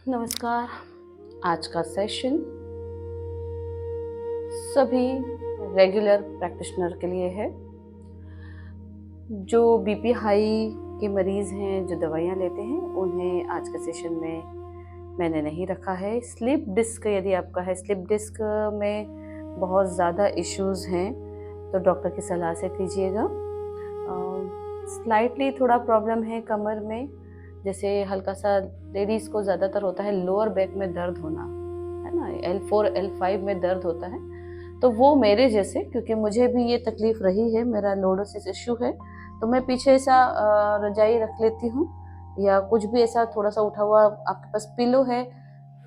नमस्कार। आज का सेशन सभी रेगुलर प्रैक्टिशनर के लिए है। जो बीपी हाई के मरीज़ हैं, जो दवाइयाँ लेते हैं, उन्हें आज के सेशन में मैंने नहीं रखा है। स्लिप डिस्क यदि आपका है, स्लिप डिस्क में बहुत ज़्यादा इश्यूज़ हैं, तो डॉक्टर की सलाह से कीजिएगा। स्लाइटली थोड़ा प्रॉब्लम है कमर में, जैसे हल्का सा लेडीज़ को ज़्यादातर होता है लोअर बैक में दर्द होना, है ना? L4 L5 में दर्द होता है, तो वो मेरे जैसे, क्योंकि मुझे भी ये तकलीफ़ रही है, मेरा लॉर्डोसिस इश्यू है, तो मैं पीछे ऐसा रजाई रख लेती हूँ, या कुछ भी ऐसा थोड़ा सा उठा हुआ आपके पास पिलो है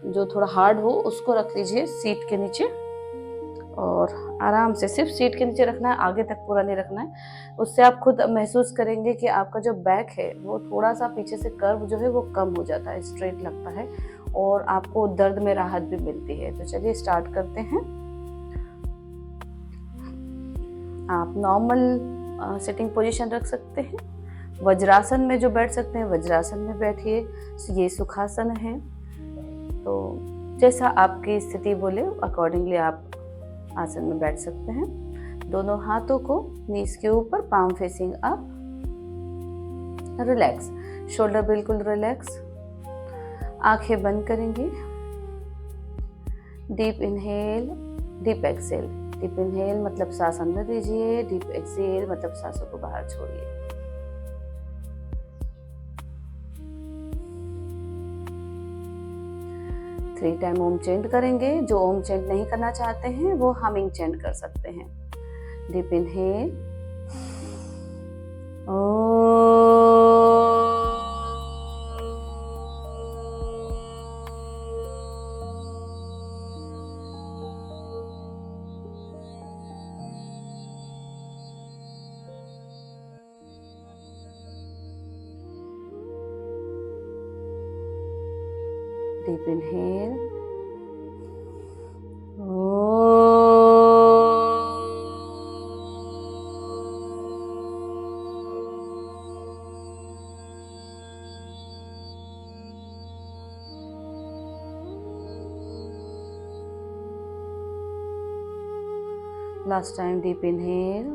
जो थोड़ा हार्ड हो, उसको रख लीजिए सीट के नीचे, और आराम से सिर्फ सीट के नीचे रखना है, आगे तक पूरा नहीं रखना है। उससे आप खुद महसूस करेंगे कि आपका जो बैक है वो थोड़ा सा पीछे से कर्व जो है वो कम हो जाता है, स्ट्रेट लगता है, और आपको दर्द में राहत भी मिलती है। तो चलिए स्टार्ट करते हैं। आप नॉर्मल सिटिंग पोजीशन रख सकते हैं। वज्रासन में जो बैठ सकते हैं वज्रासन में बैठिए, ये सुखासन है। तो जैसा आपकी स्थिति बोले अकॉर्डिंगली आप आसन में बैठ सकते हैं। दोनों हाथों को नीज के ऊपर, palm facing up, relax, shoulder बिल्कुल रिलैक्स। आंखें बंद करेंगे। Deep inhale, deep exhale. Deep inhale मतलब सांस अंदर लीजिए, डीप एक्सेल मतलब सांसों को बाहर छोड़िए। थ्री टाइम ओम चेंट करेंगे। जो ओम चेंट नहीं करना चाहते हैं वो हमिंग चेंट कर सकते हैं। Deep inhale, deep inhale, last time deep inhale,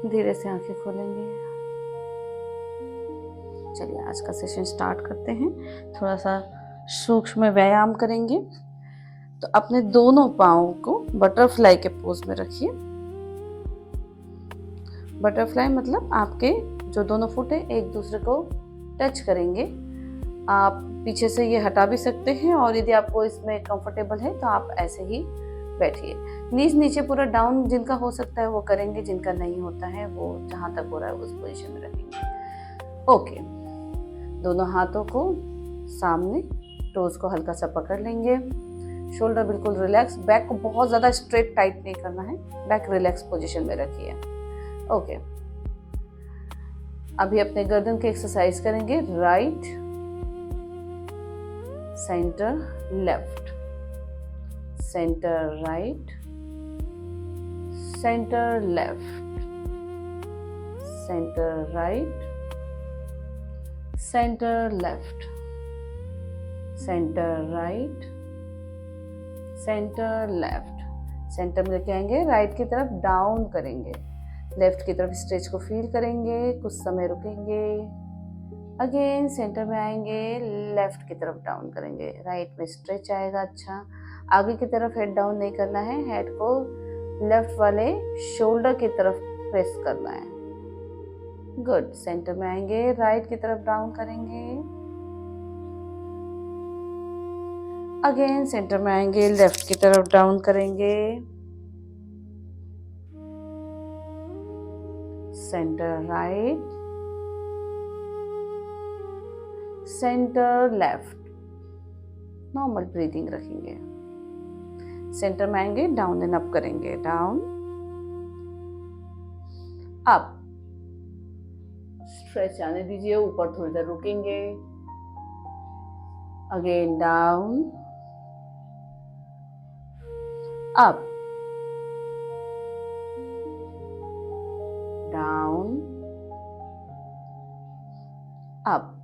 धीरे से आंखें खोलेंगे। चलिए आज का सेशन स्टार्ट करते हैं। थोड़ा सा सूक्ष्म व्यायाम करेंगे। तो अपने दोनों पाँवों को बटरफ्लाई के पोज में रखिए। बटरफ्लाई मतलब आपके जो दोनों फुट है एक दूसरे को टच करेंगे। आप पीछे से ये हटा भी सकते हैं, और यदि आपको इसमें कंफर्टेबल है तो आप ऐसे ही बैठिए। नीज नीचे पूरा डाउन जिनका हो सकता है वो करेंगे, जिनका नहीं होता है वो जहाँ तक हो रहा है उस पोजीशन में रखेंगे। ओके, दोनों हाथों को सामने, टोज को हल्का सा पकड़ लेंगे। शोल्डर बिल्कुल रिलैक्स, बैक को बहुत ज़्यादा स्ट्रेट टाइट नहीं करना है, बैक रिलैक्स पोजीशन में रखिए। ओके, अभी अपने गर्दन की एक्सरसाइज करेंगे। Right, centre, left, centre right, centre left, centre right, centre left, centre right, centre left. Centre में लेके आएंगे, राइट की तरफ डाउन करेंगे, लेफ्ट की तरफ स्ट्रेच को फील करेंगे, कुछ समय रुकेंगे, अगेन सेंटर में आएंगे, लेफ्ट की तरफ डाउन करेंगे, राइट में स्ट्रेच आएगा। अच्छा, आगे की तरफ हेड डाउन नहीं करना है, हेड को लेफ्ट वाले शोल्डर की तरफ प्रेस करना है। गुड, सेंटर में आएंगे, राइट की तरफ डाउन करेंगे, अगेन सेंटर में आएंगे, लेफ्ट की तरफ डाउन करेंगे, centre right, centre left. Normal breathing रखेंगे। सेंटर में आएंगे, डाउन एंड अप करेंगे, डाउन, अप, स्ट्रेच आने दीजिए, ऊपर थोड़ी देर रुकेंगे। Again down, up, down, up.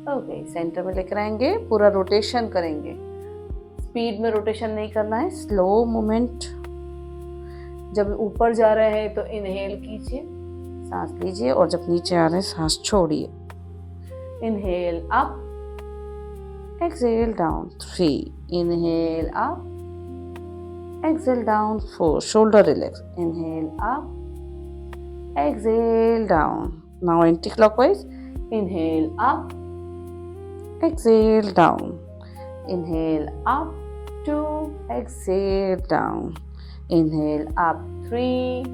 Okay, centre में लेकर आएंगे, पूरा रोटेशन करेंगे। स्पीड में रोटेशन नहीं करना है, स्लो मूवमेंट। जब ऊपर जा रहे हैं तो इनहेल कीजिए, सांस लीजिए, और जब नीचे आ रहे हैं सांस छोड़िए। Inhale up, exhale down, 3, inhale up, exhale down, 4, shoulder relax, inhale up, exhale down. Now anti-clockwise, inhale up, exhale down, inhale up, 2, exhale down, inhale up, 3,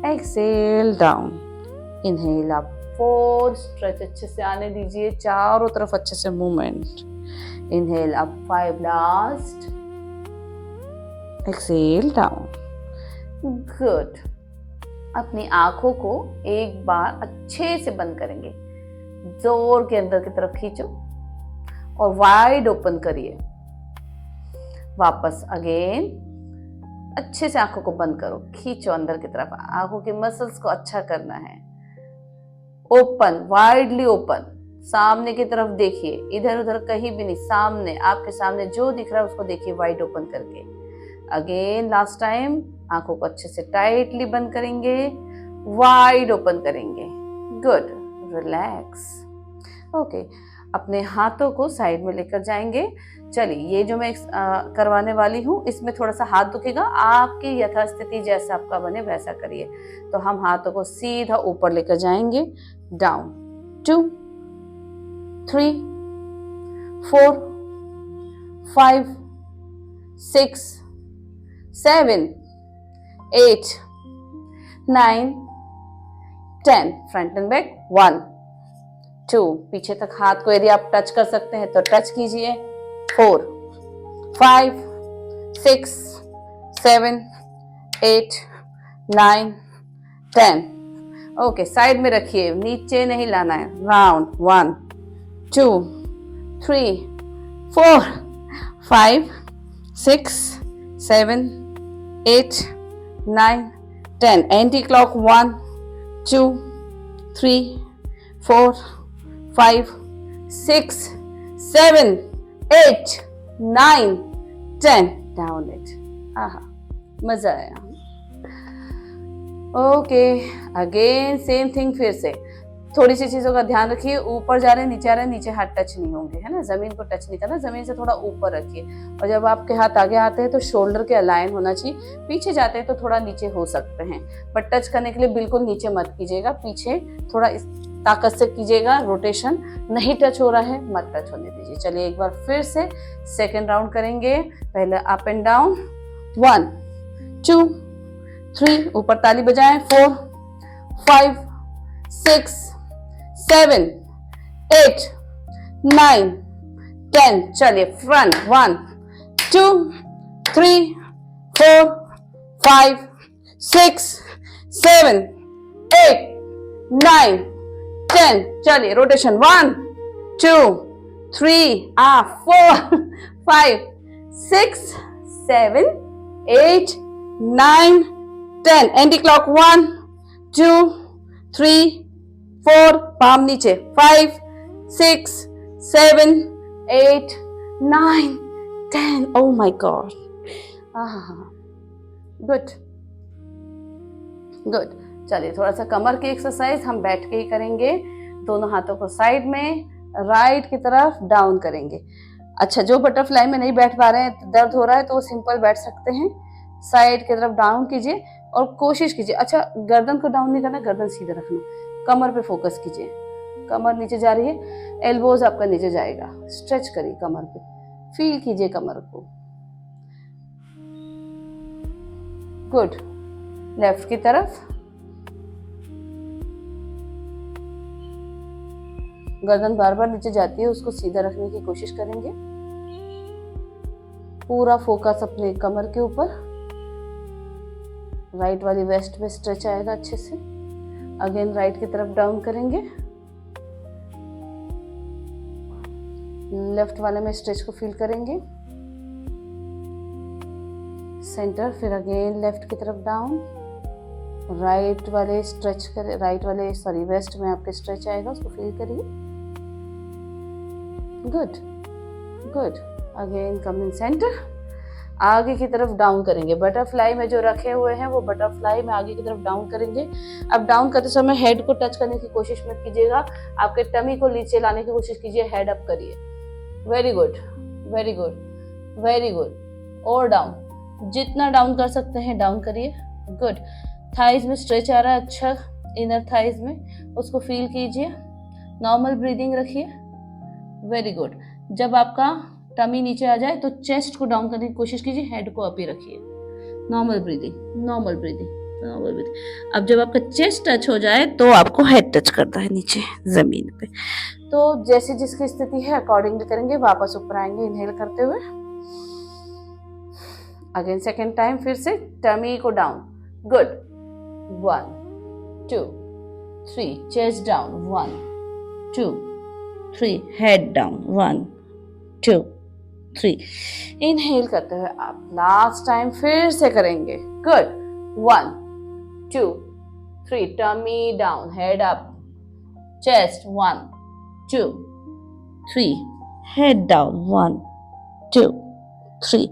exhale down, inhale up, 4, stretch अच्छे से आने दीजिए, चारों तरफ अच्छे से movement. inhale up, 5, last, exhale down. Good. अपनी आंखों को एक बार अच्छे से बंद करेंगे, जोर के अंदर की तरफ खींचो और वाइड ओपन करिए। वापस अगेन अच्छे से आंखों को बंद करो, खींचो अंदर की तरफ, आंखों के मसल्स को अच्छा करना है। ओपन, वाइडली ओपन, सामने की तरफ देखिए, इधर उधर कहीं भी नहीं, सामने, आपके सामने जो दिख रहा है उसको देखिए वाइड ओपन करके। अगेन लास्ट टाइम, आंखों को अच्छे से टाइटली बंद करेंगे, वाइड ओपन करेंगे। Good, relax. ओके, अपने हाथों को साइड में लेकर जाएंगे। चलिए, ये जो मैं करवाने वाली हूँ इसमें थोड़ा सा हाथ दुखेगा, आपकी यथास्थिति जैसा आपका बने वैसा करिए। तो हम हाथों को सीधा ऊपर लेकर जाएंगे, डाउन, 2, 3, 4, 5, 6, 7, 8, 9, 10, फ्रंट एंड बैक, 1, 2, पीछे तक हाथ को यदि आप टच कर सकते हैं तो टच कीजिए, 4, 5, 6, 7, 8, 9, 10। ओके, साइड में रखिए, नीचे नहीं लाना है, राउंड, 1, 2, 3, 4, 5, 6, 7, 8, 9, 10. Anti-clock, 1, 2, 3, 4, 5, 6, 7, 8, 9, 10. Down it. आहा, मजा आया। ओके, अगेन सेम थिंग, फिर से थोड़ी सी चीजों का ध्यान रखिए, ऊपर जा रहे हैं, नीचे आ रहे हैं, नीचे हाथ टच नहीं होंगे, है ना, जमीन को टच नहीं करना, जमीन से थोड़ा ऊपर रखिए। और जब आपके हाथ आगे आते हैं तो शोल्डर के अलाइन होना चाहिए, पीछे जाते हैं तो थोड़ा नीचे हो सकते हैं, बट टच करने के लिए बिल्कुल नीचे मत कीजिएगा, पीछे थोड़ा इस ताकत से कीजिएगा रोटेशन। नहीं टच हो रहा है मत टच होने दीजिए। चलिए एक बार फिर से सेकेंड राउंड करेंगे। पहले अप एंड डाउन, 1, 2, 3, ऊपर ताली बजाएं, 4, 5, 6, 7, 8, 9, 10। चलिए फ्रंट, 1, 2, 3, 4, 5, 6, 7, 8, 9, 10। चलिए रोटेशन, 1, 2, 3, 4, 5, 6, 7, 8, 9, 10। एंटी क्लॉक, 1, 2, 3, 4, पाम नीचे, 5, 6, 7, 8, 9, 10। Oh my God. Good good. चलिए थोड़ा सा कमर की एक्सरसाइज हम बैठ के ही करेंगे। दोनों हाथों को साइड में, राइट की तरफ डाउन करेंगे। अच्छा, जो बटरफ्लाई में नहीं बैठ पा रहे हैं, दर्द हो रहा है, तो वो सिंपल बैठ सकते हैं। साइड की तरफ डाउन कीजिए और कोशिश कीजिए, अच्छा गर्दन को डाउन नहीं करना, गर्दन सीधे रखना, कमर पे फोकस कीजिए। कमर नीचे जा रही है, एल्बोज आपका नीचे जाएगा, स्ट्रेच करिए कमर पे, फील कीजिए कमर को। गुड। लेफ्ट की तरफ, गर्दन बार बार नीचे जाती है, उसको सीधा रखने की कोशिश करेंगे। पूरा फोकस अपने कमर के ऊपर। राइट वाली वेस्ट में स्ट्रेच आएगा अच्छे से। अगेन राइट की तरफ डाउन करेंगे, लेफ्ट वाले में स्ट्रेच को फील करेंगे, सेंटर, फिर अगेन लेफ्ट की तरफ डाउन, राइट वाले स्ट्रेच करें, वेस्ट में आपके स्ट्रेच आएगा, उसको फील करिए। Good good. Again come in centre, आगे की तरफ डाउन करेंगे। बटरफ्लाई में जो रखे हुए हैं वो बटरफ्लाई में आगे की तरफ डाउन करेंगे। अब डाउन करते समय हेड को टच करने की कोशिश मत कीजिएगा, आपके टमी को नीचे लाने की कोशिश कीजिए, हेड अप करिए। Very good very good very good. और डाउन, जितना डाउन कर सकते हैं डाउन करिए। गुड। थाइज में स्ट्रेच आ रहा है, अच्छा, इनर थाइज में, उसको फील कीजिए। नॉर्मल ब्रीदिंग रखिए। Very good. जब आपका टमी नीचे आ जाए तो चेस्ट को डाउन करने की कोशिश कीजिए, हेड को अप ही रखिए। Normal breathing normal breathing normal breathing. अब जब आपका चेस्ट टच हो जाए तो आपको हेड टच करता है नीचे जमीन पे। तो जैसे जिसकी स्थिति है अकॉर्डिंगली करेंगे। वापस ऊपर आएंगे इनहेल करते हुए। अगेन सेकेंड टाइम फिर से टमी को down. Good. 1 2 3, chest down. 1 2 3, head down. 1 2 3। Inhale करते हुए आप लास्ट टाइम फिर से करेंगे। Good. 1 2 3, tummy down, head up, chest. 1 2 3, head down. 1 2 3।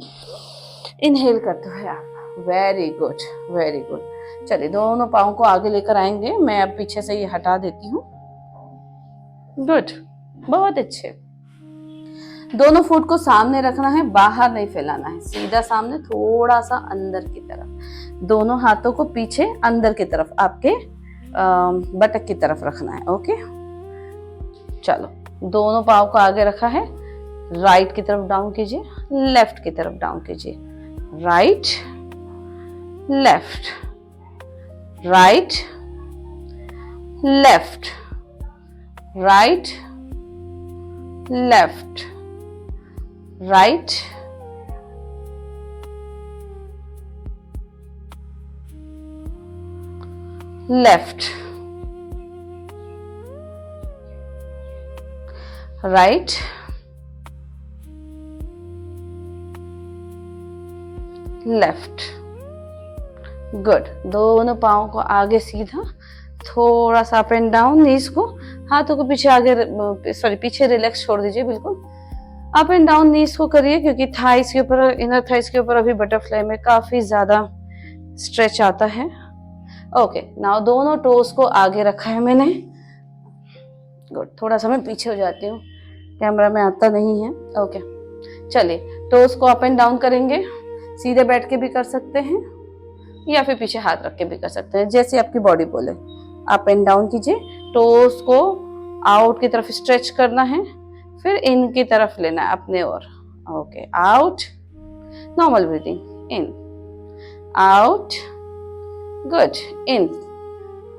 Inhale करते हुए आप। Very good very good. चलिए दोनों पाँव को आगे लेकर आएंगे। मैं अब पीछे से ये हटा देती हूँ। गुड, बहुत अच्छे। दोनों फुट को सामने रखना है, बाहर नहीं फैलाना है, सीधा सामने, थोड़ा सा अंदर की तरफ। दोनों हाथों को पीछे अंदर की तरफ, आपके बटक की तरफ रखना है। ओके, चलो दोनों पाँव को आगे रखा है। राइट की तरफ डाउन कीजिए, लेफ्ट की तरफ डाउन कीजिए। Right left, right left, right left, right left, right left. Good. दोनों पाँव को आगे सीधा, थोड़ा सा अप एंड डाउन, नीज को, हाथों को पीछे आगे, पीछे रिलैक्स छोड़ दीजिए बिल्कुल। अप एंड डाउन नीज को करिए, क्योंकि थाइस के ऊपर, इनर थाइस के ऊपर अभी बटरफ्लाई में काफी ज्यादा स्ट्रेच आता है। ओके, नाउ दोनों टोस को आगे रखा है मैंने। गुड। थोड़ा सा मैं पीछे हो जाती हूँ, कैमरा में आता नहीं है। ओके, चलिए टोस को अप एंड डाउन करेंगे। सीधे बैठ के भी कर सकते हैं या फिर पीछे हाथ रख के भी कर सकते हैं, जैसे आपकी बॉडी बोले। अप एंड डाउन कीजिए, टोस को आउट की तरफ स्ट्रेच करना है, फिर इन की तरफ लेना है अपने ओर। Okay, out, normal breathing, in out, good, in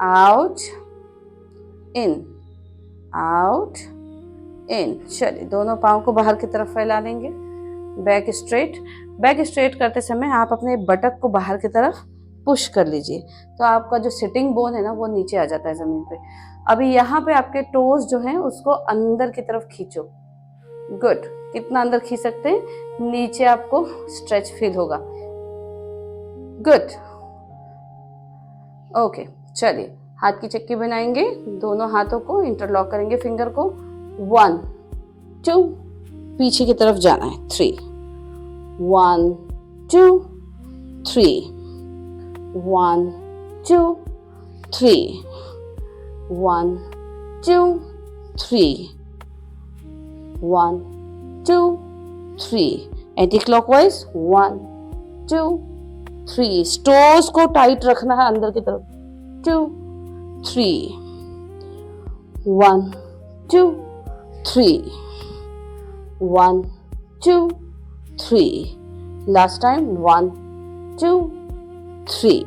out, in out, in. चलिए दोनों पाँव को बाहर की तरफ फैला लेंगे। Back straight. बैक स्ट्रेट करते समय आप अपने बटक को बाहर की तरफ पुश कर लीजिए, तो आपका जो सिटिंग बोन है ना वो नीचे आ जाता है जमीन पे। अभी यहाँ पे आपके टोज जो हैं उसको अंदर की तरफ खींचो। गुड। कितना अंदर खींच सकते हैं, नीचे आपको स्ट्रेच फील होगा। गुड। ओके, चलिए हाथ की चक्की बनाएंगे। दोनों हाथों को इंटरलॉक करेंगे, फिंगर को। 1 2, पीछे की तरफ जाना है। 3 1 2 3 1 2 3 1 2 3 1 2 3। Anti clockwise. 1 2 3। टोस को टाइट रखना है अंदर की तरफ। 2 3 1 2 3 1 2 3। Last time 1 2 3।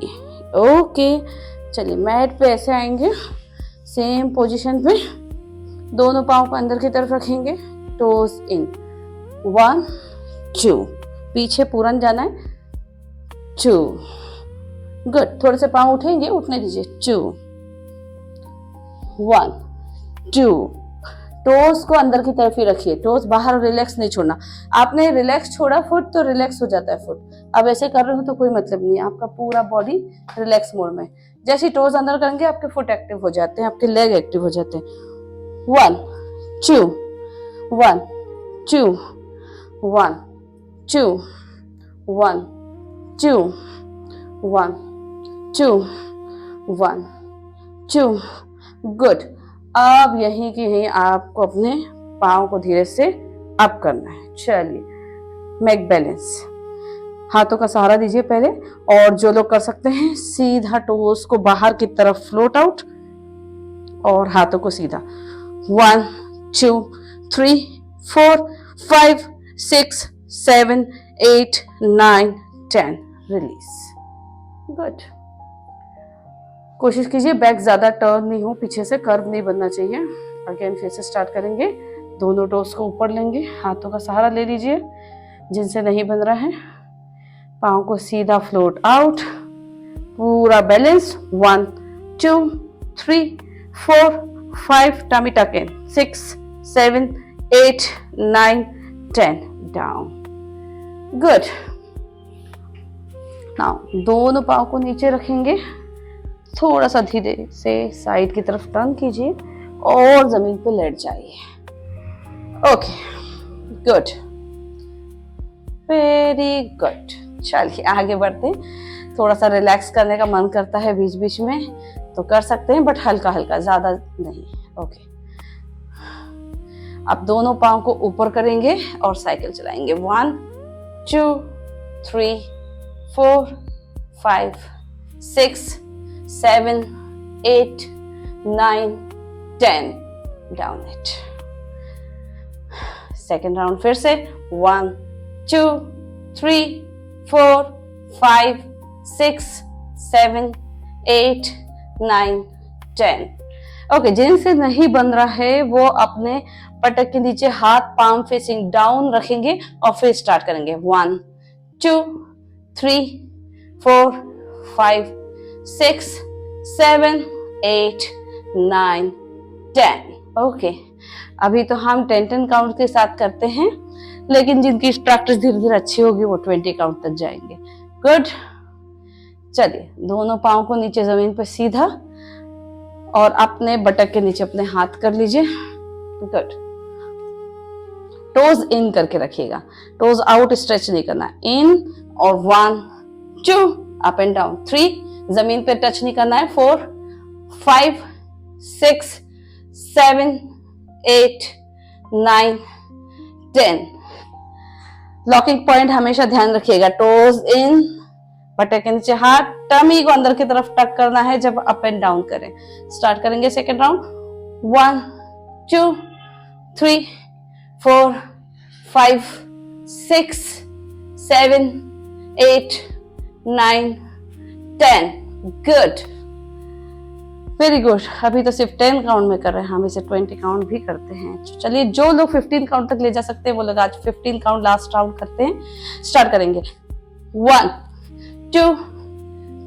ओके, चलिए मैट पे ऐसे आएंगे, सेम पोजीशन पे दोनों पाँव को अंदर की तरफ रखेंगे, टोस इन। 1 2, पीछे पूरन जाना है। 2 गुड। थोड़े से पाँव उठेंगे, उठने दीजिए। 2 1 2, टोस को अंदर की तरफ ही रखिए, टोस बाहर, रिलैक्स नहीं छोड़ना। आपने रिलैक्स छोड़ा फुट तो रिलैक्स हो जाता है फुट। अब ऐसे कर रहे हो तो कोई मतलब नहीं, आपका पूरा बॉडी रिलैक्स मोड में। जैसे टोस अंदर करेंगे आपके फुट एक्टिव हो जाते हैं, आपके लेग एक्टिव हो जाते हैं। 1 2 1 2 1 2 1 2 1 2 1 2, गुड। अब यहीं की यहीं आपको अपने पाँव को धीरे से अप करना है। चलिए, मेक बैलेंस, हाथों का सहारा दीजिए पहले, और जो लोग कर सकते हैं सीधा टोस को बाहर की तरफ फ्लोट आउट और हाथों को सीधा। 1 2 3 4 5 6 7 8 9 10, रिलीज। गुड। कोशिश कीजिए बैक ज्यादा टर्न नहीं हो, पीछे से कर्व नहीं बनना चाहिए। अगेन फिर से स्टार्ट करेंगे, दोनों टोस को ऊपर लेंगे, हाथों का सहारा ले लीजिए जिनसे नहीं बन रहा है, पाँव को सीधा फ्लोट आउट, पूरा बैलेंस। 1 2 3 4 5, टमी टक इन, 6 7 8 9 10, डाउन। गुड। नाउ दोनों पाँव को नीचे रखेंगे, थोड़ा सा धीरे से साइड की तरफ टर्न कीजिए और जमीन पे लेट जाइए। Okay, good, very good. चलिए आगे बढ़ते हैं। थोड़ा सा रिलैक्स करने का मन करता है बीच बीच में तो कर सकते हैं, बट हल्का हल्का, ज्यादा नहीं। ओके, अब दोनों पाँव को ऊपर करेंगे और साइकिल चलाएंगे। 1 2 3 4 5 6 7 8 9 10, डाउन इट। सेकेंड राउंड फिर से। 1 2 3 4 5 6 7 8 9 10। ओके, जिनसे नहीं बन रहा है वो अपने पटक के नीचे हाथ पाम फेसिंग डाउन रखेंगे और फिर स्टार्ट करेंगे। 1 2 3 4 5 6 7 8 9 10। ओके, अभी तो हम 10 काउंट के साथ करते हैं, लेकिन जिनकी प्रैक्टिस धीरे धीरे अच्छी होगी वो 20 काउंट तक जाएंगे। गुड। चलिए, दोनों पाँव को नीचे जमीन पर सीधा और अपने बटक के नीचे अपने हाथ कर लीजिए। गुड। टोज इन करके रखिएगा, टोज आउट स्ट्रेच नहीं करना। इन और 1 2, अप एंड डाउन। 3, जमीन पे टच नहीं करना है। 4 5 6 7 8 9 10। लॉकिंग पॉइंट हमेशा ध्यान रखिएगा। टोज इन, बटन के नीचे हाथ, टमी को अंदर की तरफ टक करना है जब अप एंड डाउन करें। स्टार्ट करेंगे second round. 1 2 3 4 5 6 7 8 9 10। Good, very good. अभी तो सिर्फ 10 काउंट में कर रहे हैं, हम इसे 20 काउंट भी करते हैं। चलिए, जो लोग 15 काउंट तक ले जा सकते हैं वो लोग आज 15 काउंट लास्ट राउंड करते हैं। स्टार्ट करेंगे। 1 2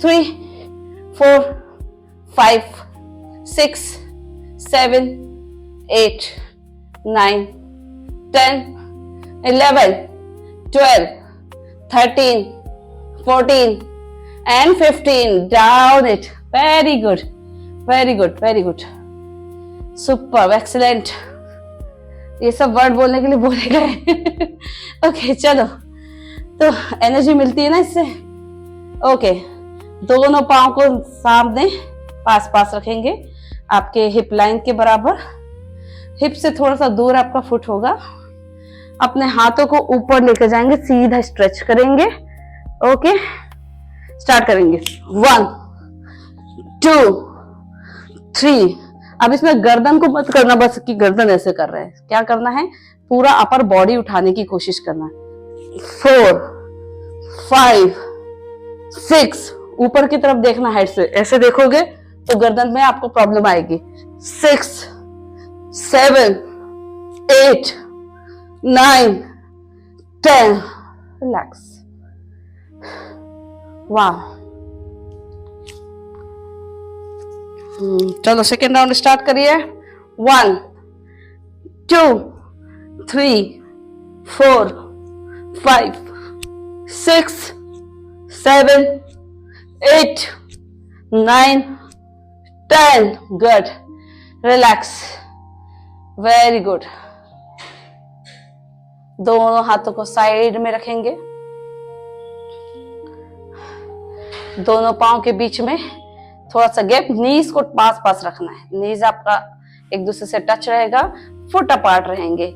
3 4 5 6 7 8 9 10 11 12 13 14 and 15. Down it. Very good. Very good. Very good. Superb. Excellent. ये सब वर्ड बोलने के लिए बोले गए। ओके, चलो, तो एनर्जी मिलती है ना इससे। ओके, दोनों पाँव को सामने पास पास रखेंगे, आपके हिप लाइन के बराबर। हिप से थोड़ा सा दूर आपका फुट होगा। अपने हाथों को ऊपर लेकर जाएंगे, सीधा स्ट्रेच करेंगे। ओके, स्टार्ट करेंगे। 1 2 3। अब इसमें गर्दन को मत करना, बस कि गर्दन ऐसे कर रहे हैं। क्या करना है, पूरा अपर बॉडी उठाने की कोशिश करना है। 4 5 6, ऊपर की तरफ देखना हेड से। ऐसे देखोगे तो गर्दन में आपको प्रॉब्लम आएगी। 6 7 8 9 10। रिलैक्स। वाह, चलो सेकेंड राउंड स्टार्ट करिए। 1 2 3 4 5 6 7 8 9 10। Good, relax, very good. दोनों हाथों को साइड में रखेंगे, दोनों पांव के बीच में थोड़ा सा गैप, नीज को पास पास रखना है, नीज आपका एक दूसरे से टच रहेगा, फुट अपार्ट रहेंगे।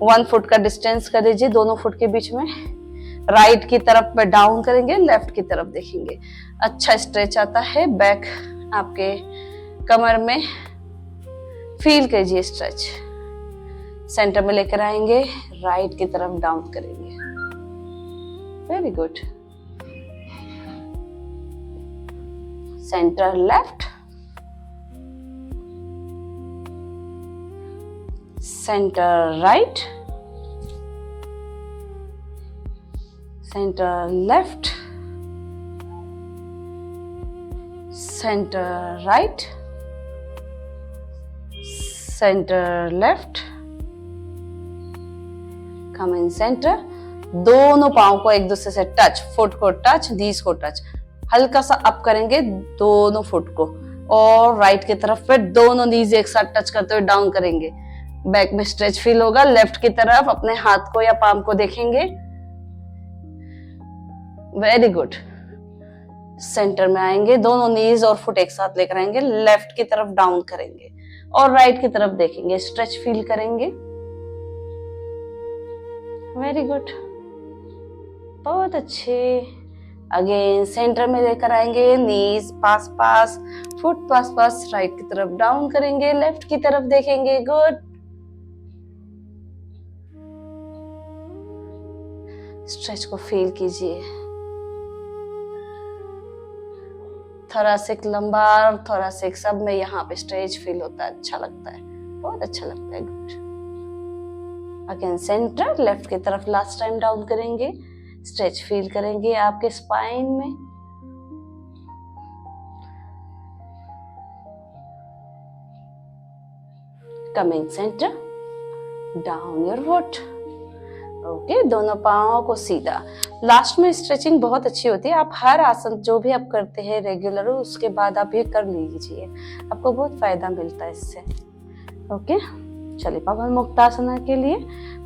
1 फुट का डिस्टेंस कर लीजिए दोनों फुट के बीच में। राइट की तरफ पे डाउन करेंगे, लेफ्ट की तरफ देखेंगे। अच्छा स्ट्रेच आता है, बैक आपके कमर में फील कीजिए स्ट्रेच। सेंटर में लेकर आएंगे, राइट की तरफ डाउन करेंगे। Very good. Centre left, centre right, centre left, centre right, centre left, come in centre. दोनों पांव को एक दूसरे से टच, फुट को टच, नीज को टच, हल्का सा अप करेंगे दोनों फुट को, और राइट की तरफ पे दोनों नीज एक साथ टच करते हुए डाउन करेंगे। बैक में स्ट्रेच फील होगा। लेफ्ट की तरफ अपने हाथ को या पाम को देखेंगे। Very good. सेंटर में आएंगे, दोनों नीज और फुट एक साथ लेकर आएंगे, लेफ्ट की तरफ डाउन करेंगे और राइट की तरफ देखेंगे, स्ट्रेच फील करेंगे। वेरी गुड, बहुत अच्छे। अगेन सेंटर में लेकर आएंगे, नीज पास पास, फुट पास पास, राइट की तरफ डाउन करेंगे, लेफ्ट की तरफ देखेंगे। गुड। स्ट्रेच को फील कीजिए। थोरासिक, लंबार, थोरासिक सब में यहाँ पे स्ट्रेच फील होता है, अच्छा लगता है, बहुत अच्छा लगता है। गुड। अगेन सेंटर, लेफ्ट की तरफ लास्ट टाइम डाउन करेंगे, स्ट्रेच फील करेंगे आपके स्पाइन में। Coming centre, down your foot. Okay, दोनों पांवों को सीधा। लास्ट में स्ट्रेचिंग बहुत अच्छी होती है। आप हर आसन जो भी आप करते हैं रेगुलर, उसके बाद आप ये कर लीजिए, आपको बहुत फायदा मिलता है इससे। ओके, चलिए पवन मुक्तासना के लिए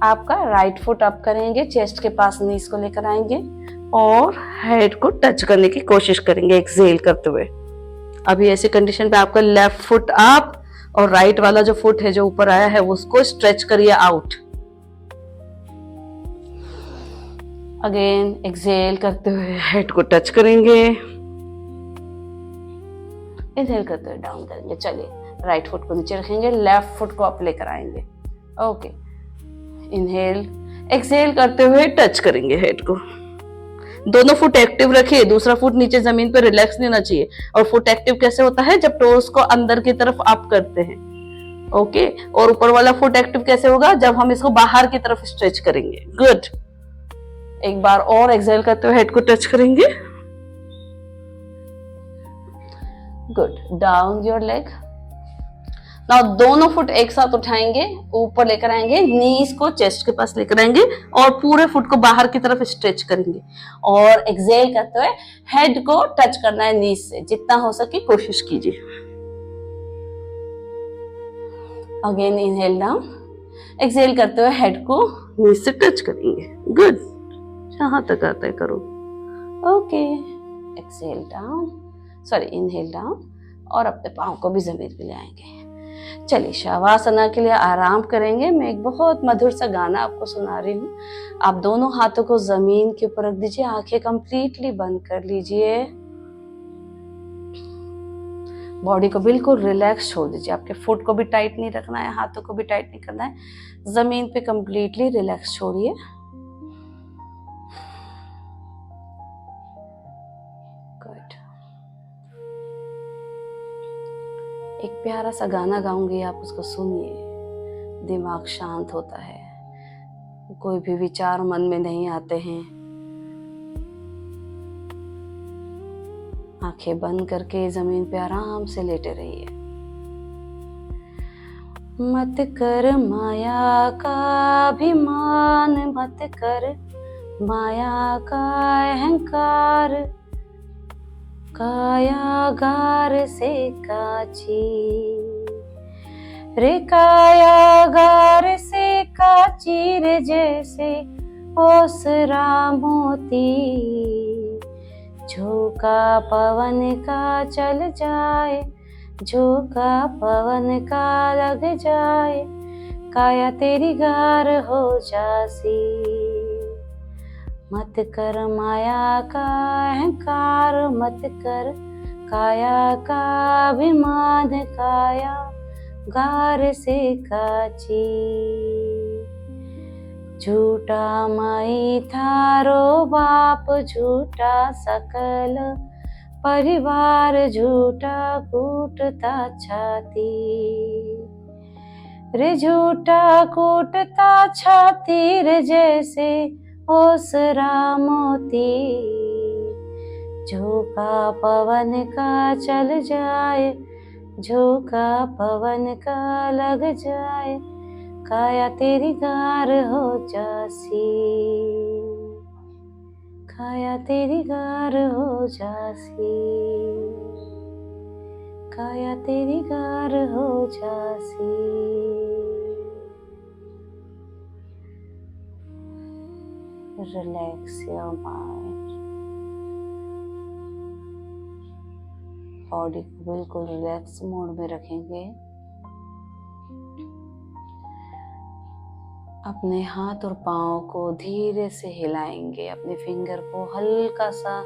आपका राइट फुट अप करेंगे, चेस्ट के पास नीज को लेकर आएंगे और हेड को टच करने की कोशिश करेंगे एक्सहेल करते हुए। अभी ऐसी कंडीशन पे आपका लेफ्ट फुट अप और राइट वाला जो फुट है जो ऊपर आया है उसको स्ट्रेच करिए आउट। अगेन एक्सहेल करते हुए हेड को टच करेंगे, इनहेल करते हुए डाउन करेंगे। चलिए राइट फुट को नीचे रखेंगे, लेफ्ट फुट को अप लेकर आएंगे। ओके, इनहेल, एक्सहेल करते हुए टच करेंगे हेड को। दोनों फुट एक्टिव रखिए, दूसरा फुट नीचे जमीन पर रिलैक्स नहीं होना चाहिए। और फुट एक्टिव कैसे होता है? जब टोस को अंदर की तरफ अप करते हैं। ओके, और ऊपर वाला फुट एक्टिव कैसे होगा? जब हम इसको बाहर की तरफ स्ट्रेच करेंगे। गुड। एक बार और एक्सहेल करते हुए हेड को टच करेंगे। Good, down your leg. Now दोनों फुट एक साथ उठाएंगे, ऊपर लेकर आएंगे, नीज को चेस्ट के पास लेकर आएंगे और पूरे फुट को बाहर की तरफ स्ट्रेच करेंगे। और एक्सहेल करते हुए हेड को टच करना है नीज से, जितना हो सके कोशिश कीजिए। अगेन इनहेल डाउन, एक्सहेल करते हुए हेड को नीज से टच करेंगे। गुड, जहां तक आता है करो। Okay, exhale down, sorry inhale down और अपने पांव को भी जमीन पे ले आएंगे। चलिए शवासना के लिए आराम करेंगे। मैं एक बहुत मधुर सा गाना आपको सुना रही हूँ। आप दोनों हाथों को जमीन के ऊपर रख दीजिए, आंखें कंप्लीटली बंद कर लीजिए, बॉडी को बिल्कुल रिलैक्स छोड़ दीजिए। आपके फुट को भी टाइट नहीं रखना है, हाथों को भी टाइट नहीं करना है, जमीन पे कंप्लीटली रिलैक्स छोड़िए। गुड। एक प्यारा सा गाना गाऊंगी, आप उसको सुनिए। दिमाग शांत होता है, कोई भी विचार मन में नहीं आते हैं। आंखें बंद करके जमीन पे आराम से लेटे रहिए। मत कर माया का अभिमान, मत कर माया का अहंकार, कायागार से काची रे, कायागार से काची रे, जैसे ओसरा मोती, झोंका पवन का चल जाए, झोंका पवन का लग जाए, काया तेरी गार हो जासी। मत कर माया का अहंकार, मत कर काया का अभिमान, काया गार से काची। झूठा माई थारो बाप, झूठा सकल परिवार, झूठा कूटता छाती रे, झूठा कूटता छाती रे, जैसे ओसरा मोती, झोंका पवन का चल जाए, झोंका पवन का लग जाए, काया तेरी गार हो जासी, काया तेरी गार हो जासी, काया तेरी गार हो जासी। रिलैक्स योर माइंड, बॉडी को बिल्कुल रिलैक्स मोड में रखेंगे। अपने हाथ और पाँव को धीरे से हिलाएंगे, अपने फिंगर को हल्का सा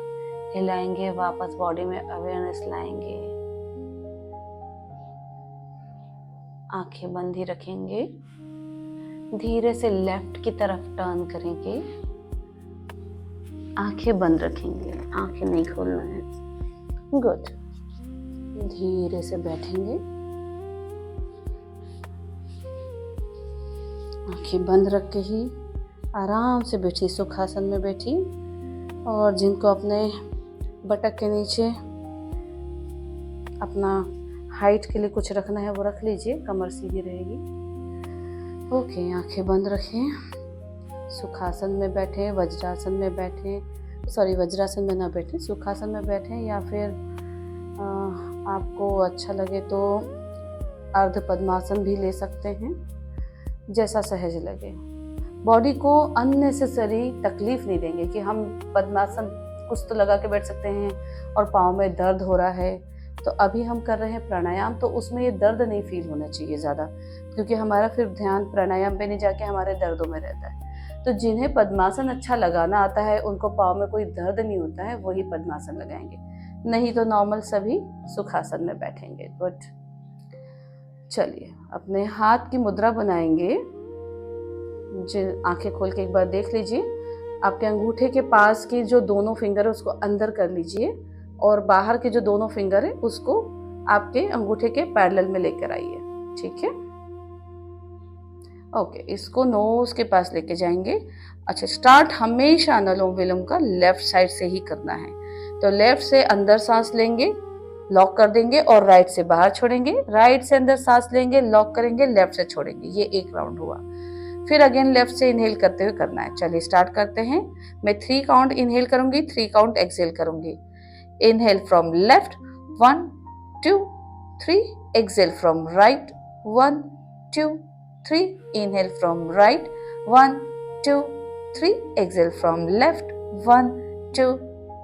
हिलाएंगे, वापस बॉडी में अवेयरनेस लाएंगे। आंखें बंद ही रखेंगे, धीरे से लेफ्ट की तरफ टर्न करेंगे, आंखें बंद रखेंगे, आंखें नहीं खोलना है। गुड। धीरे से बैठेंगे, आंखें बंद रख के ही आराम से बैठी, सुखासन में बैठी। और जिनको अपने बटक के नीचे अपना हाइट के लिए कुछ रखना है वो रख लीजिए, कमर सीधी रहेगी। ओके, आंखें बंद रखें, सुखासन में बैठे, वज्रासन में बैठे, सॉरी वज्रासन में ना बैठे, सुखासन में बैठे, या फिर आपको अच्छा लगे तो अर्ध पद्मासन भी ले सकते हैं, जैसा सहज लगे। बॉडी को अननेसेसरी तकलीफ नहीं देंगे कि हम पद्मासन कुछ तो लगा के बैठ सकते हैं और पाँव में दर्द हो रहा है, तो अभी हम कर रहे हैं प्राणायाम, तो उसमें ये दर्द नहीं फील होना चाहिए ज़्यादा, क्योंकि हमारा फिर ध्यान प्राणायाम पे नहीं जाके हमारे दर्दों में रहता है। तो जिन्हें पद्मासन अच्छा लगाना आता है, उनको पाँव में कोई दर्द नहीं होता है, वही पद्मासन लगाएंगे, नहीं तो नॉर्मल सभी सुखासन में बैठेंगे। गुड। चलिए, अपने हाथ की मुद्रा बनाएंगे। आंखें खोल के एक बार देख लीजिए, आपके अंगूठे के पास की जो दोनों फिंगर है उसको अंदर कर लीजिए, और बाहर के जो दोनों फिंगर है उसको आपके अंगूठे के पैरेलल में लेकर आइए। ठीक है, ओके। इसको नोज के पास लेके जाएंगे। अच्छा, स्टार्ट हमेशा अनुलोम विलोम का लेफ्ट साइड से ही करना है। तो लेफ्ट से अंदर सांस लेंगे, लॉक कर देंगे, और राइट से बाहर छोड़ेंगे, राइट से अंदर सांस लेंगे, लॉक करेंगे, लेफ्ट से छोड़ेंगे। ये एक राउंड हुआ। फिर अगेन लेफ्ट से इनहेल करते हुए करना है। चलिए स्टार्ट करते हैं। मैं 3 काउंट इनहेल करूंगी, 3 काउंट एक्सहेल करूंगी। Inhale from left 1 2 3, exhale from right 1 2 3, inhale from right 1 2 3, exhale from left 1 2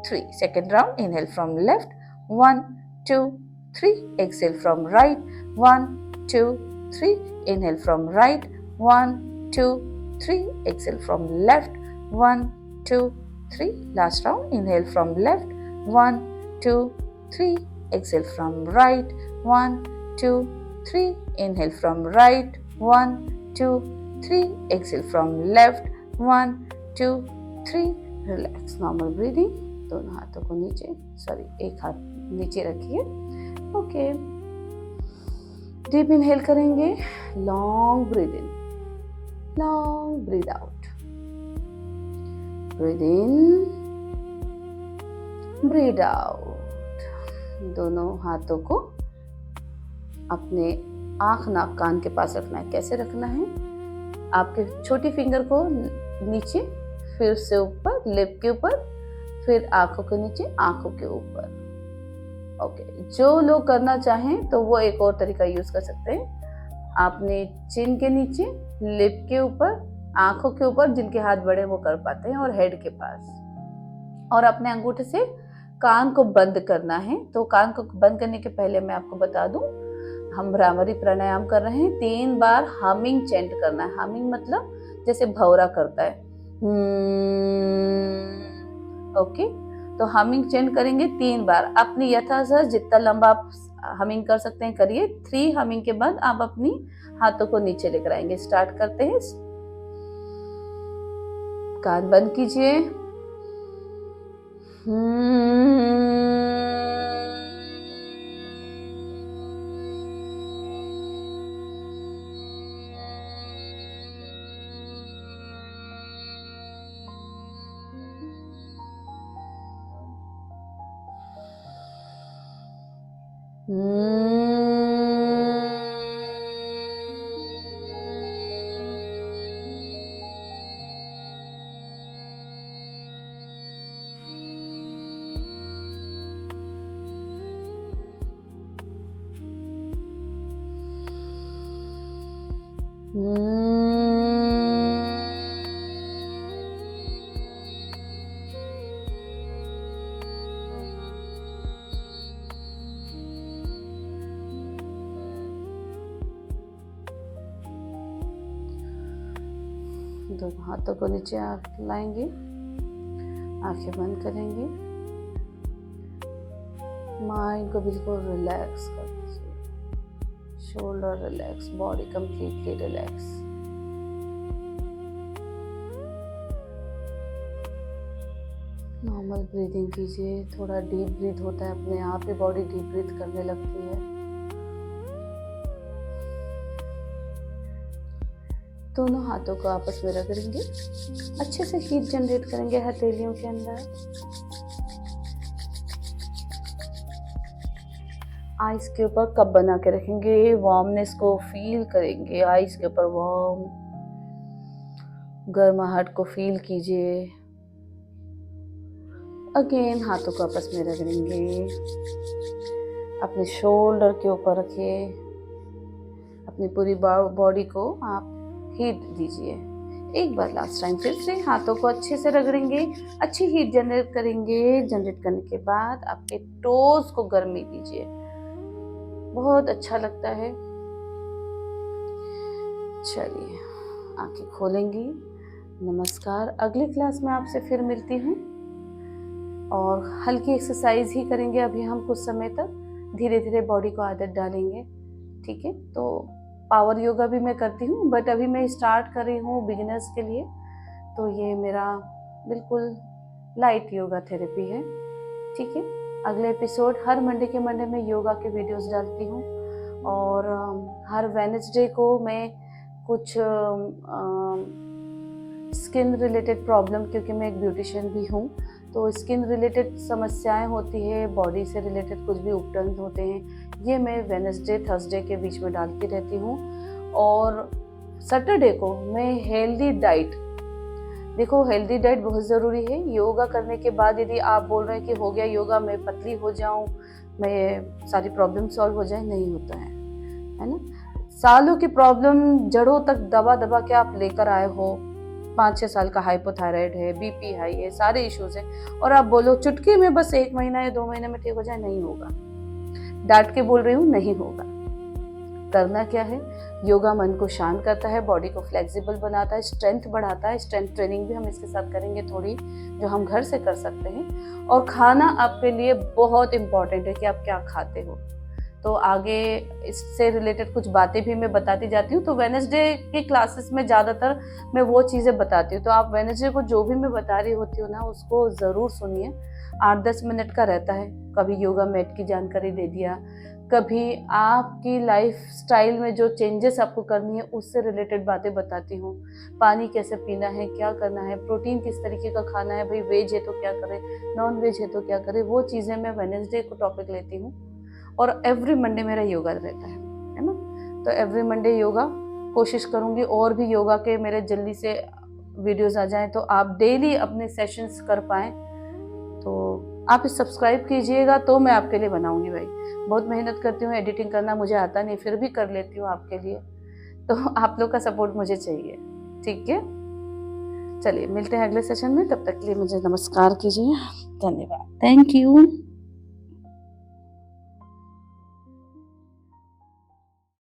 3। Second round, inhale from left 1 2 3, exhale from right 1 2 3, inhale from right 1 2 3, exhale from left 1 2 3. Last round, inhale from left 1 2 3, exhale from right 1 2 3, inhale from right 1 2 3, exhale from left 1 2 3. Relax, normal breathing. दोनों हाथों को नीचे, sorry एक हाथ नीचे रखिए। Okay, deep inhale करेंगे, long breath in, long breathe out, breathe in, breathe out। दोनों हाथों को अपने आँख नाक कान के पास रखना है। कैसे रखना है? आपके छोटी फिंगर को नीचे, फिर से ऊपर, लिप के ऊपर, फिर आंखों के नीचे, आंखों के ऊपर। ओके, जो लोग करना चाहें तो वो एक और तरीका यूज कर सकते हैं। आपने चिन के नीचे, लिप के ऊपर, आंखों के ऊपर, जिनके हाथ बड़े वो कर पाते हैं, और हेड के पास, और अपने अंगूठे से कान को बंद करना है। तो कान को बंद करने के पहले मैं आपको बता दूं, हम भ्रामरी प्राणायाम कर रहे हैं। 3 बार हमिंग चेंट करना है। हमिंग मतलब जैसे भौरा करता है। ओके, तो हमिंग चेंट करेंगे 3 बार। अपनी यथासहज जितना लंबा आप हमिंग कर सकते हैं करिए। 3 हमिंग के बाद आप अपनी हाथों को नीचे लेकर आएंगे। स्टार्ट करते हैं। कान बंद कीजिए। दोनों हाथों को नीचे लाएंगे, आंखें बंद करेंगे, माइंड को बिल्कुल रिलैक्स कर दीजिए। Shoulder relax, body completely relax. Normal breathing कीजिए। थोड़ा डीप ब्रीथ होता है, अपने आप ही बॉडी डीप ब्रीथ करने लगती है। दोनों हाथों को आपस में रगड़ेंगे, अच्छे से हीट जनरेट करेंगे हथेलियों के अंदर। आइस के ऊपर कप बना के रखेंगे, वार्मनेस को फील करेंगे। आइस के ऊपर वार्म गर्माहट को फील कीजिए। अगेन हाथों को आपस में रगड़ेंगे, अपने शोल्डर के ऊपर रखिए। अपनी पूरी बॉडी को आप हीट दीजिए। एक बार लास्ट टाइम फिर से हाथों को अच्छे से रगड़ेंगे, अच्छी हीट जनरेट करेंगे। जनरेट करने के बाद आपके टोज को गर्मी दीजिए, बहुत अच्छा लगता है। चलिए, आंखें खोलेंगी। नमस्कार, अगली क्लास में आपसे फिर मिलती हूँ, और हल्की एक्सरसाइज ही करेंगे अभी हम कुछ समय तक। धीरे धीरे बॉडी को आदत डालेंगे, ठीक है। तो पावर योगा भी मैं करती हूँ, बट अभी मैं स्टार्ट कर रही हूँ बिगिनर्स के लिए, तो ये मेरा बिल्कुल लाइट योगा थेरेपी है, ठीक है। अगले एपिसोड हर मंडे के मंडे में योगा के वीडियोस डालती हूँ, और हर वेडनेसडे को मैं कुछ स्किन रिलेटेड प्रॉब्लम, क्योंकि मैं एक ब्यूटिशियन भी हूँ, तो स्किन रिलेटेड समस्याएं होती है, बॉडी से रिलेटेड कुछ भी उपटर्न होते हैं, ये मैं वेडनेसडे थर्सडे के बीच में डालती रहती हूँ। और सैटरडे को मैं हेल्दी डाइट, देखो हेल्दी डाइट बहुत ज़रूरी है। योगा करने के बाद यदि आप बोल रहे हैं कि हो गया योगा, मैं पतली हो जाऊं, मैं सारी प्रॉब्लम सॉल्व हो जाए, नहीं होता है ना। सालों की प्रॉब्लम जड़ों तक दबा दबा के आप लेकर आए हो। 5-6 साल का हाइपोथायराइड है, बीपी हाई है, सारे इश्यूज हैं, और आप बोलो चुटकी में बस 1 महीना या 2 महीने में ठीक हो जाए, नहीं होगा। डांट के बोल रही हूँ, नहीं होगा। करना क्या है, योगा मन को शांत करता है, बॉडी को फ्लेक्सिबल बनाता है, स्ट्रेंथ बढ़ाता है। स्ट्रेंथ ट्रेनिंग भी हम इसके साथ करेंगे थोड़ी, जो हम घर से कर सकते हैं। और खाना आपके लिए बहुत इम्पॉर्टेंट है कि आप क्या खाते हो। तो आगे इससे रिलेटेड कुछ बातें भी मैं बताती जाती हूँ। तो वेडनेसडे की क्लासेस में ज़्यादातर मैं वो चीज़ें बताती हूँ, तो आप वेडनेसडे को जो भी मैं बता रही होती हूँ ना, उसको ज़रूर सुनिए। 8-10 मिनट का रहता है। कभी योगा मैट की जानकारी दे दिया, कभी आपकी लाइफ स्टाइल में जो चेंजेस आपको करनी है उससे रिलेटेड बातें बताती हूँ। पानी कैसे पीना है, क्या करना है, प्रोटीन किस तरीके का खाना है, भाई वेज है तो क्या करें, नॉन वेज है तो क्या करें, वो चीज़ें मैं वेडनेसडे को टॉपिक लेती हूँ। और एवरी मंडे मेरा योगा रहता है ना। तो एवरी मंडे योगा कोशिश करूँगी, और भी योगा के मेरे जल्दी से वीडियोस आ जाएं तो आप डेली अपने सेशंस कर पाएँ। तो आप सब्सक्राइब कीजिएगा तो मैं आपके लिए बनाऊंगी भाई। बहुत मेहनत करती हूँ, एडिटिंग करना मुझे आता नहीं, फिर भी कर लेती हूँ आपके लिए। तो आप लोग का सपोर्ट मुझे चाहिए, ठीक है। चलिए मिलते हैं अगले सेशन में, तब तक के लिए मुझे नमस्कार कीजिए। धन्यवाद, थैंक यू।